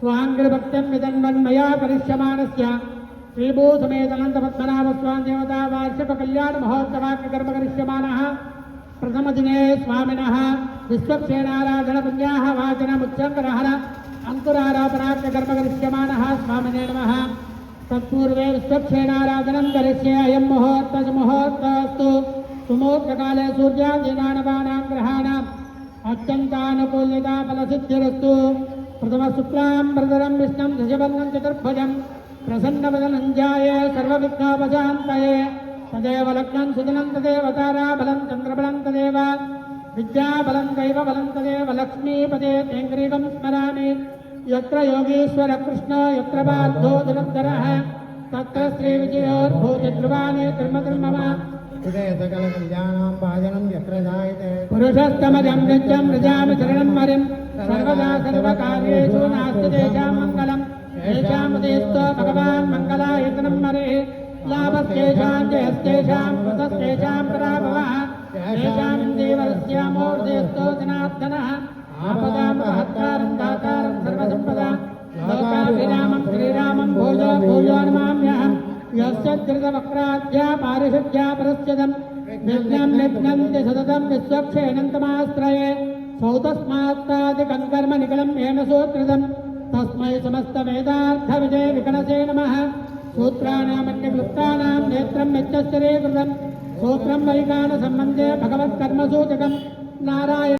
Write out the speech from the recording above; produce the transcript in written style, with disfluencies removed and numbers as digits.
स्वाङ्गिरभक्त्यं विदन्वन्मया करिष्यमाणस्य श्रीभूसमेतनन्दपद्मनाभस्वामी देवता वार्षिककल्याणमहोत्सवाख्यकर्म करिष्यमाणः प्रथमदिने स्वामिनः विश्वक्षेणाराधनपुण्याः वाचनमुच्चङ्करहर अङ्कुरारापराख्यकर्म करिष्यमाणः स्वामिने नमः। तत्पूर्वे विश्वक्षेणाराधनं करिष्ये अयं मुहूर्तस्तु सुमुहूर्तकाले सूर्यादीनां ग्रहाणाम् अत्यन्तानुकूल्यता फलसिद्धिरस्तु। प्रथमशुक्लां वरदं विष्णुं शशिवर्णं चतुर्भुजं प्रसन्नवदनं ध्याये सर्वविघ्नोपशान्तये। तदेव लग्नं सुदिनं तदेव ताराबलं चन्द्रबलं तदेव विद्याबलं दैवबलं तदेव लक्ष्मीपदे तेङ्ग्रीगं स्मरामि। यत्र योगीश्वर कृष्ण यत्र बाद्धो दुरन्तरः तत्र श्रीविजयोर्भूतिध्रुवाणि तिर्मतिर्मम पुरुषस्तमजं नित्यं व्रजामि शरणं हरिं सर्वदा सर्वकार्येषु नास्ति तेषां मङ्गलं येषामुदेस्तो भगवान् मङ्गलायतनं हरिः लाभस्तेषां जयस्तेषां कृतस्तेषां पराभवः तेषां देवरस्यामोर्देस्तो जनार्दनः आपदां महत्कारं दातारं सर्वसम्पदां लोकाभिरामं श्रीरामं भूयो भूयो नमाम्यहम्। यस्य कृतवक्राद्या पारिषद्या परस्यदं विघ्नं निघ्नं च सततं विश्वक्षेणन्तमाश्रये सौतस्मात्तादिकं कर्म निखिलं येन सूत्रितं तस्मै समस्तवेदार्थविजय विकणसे नमः। सूत्राणामन्यक्लुप्तानां नेत्रं यच्चरीकृतं सूत्रं वैकानसम्बन्धे भगवत्कर्मसूचकं नारायण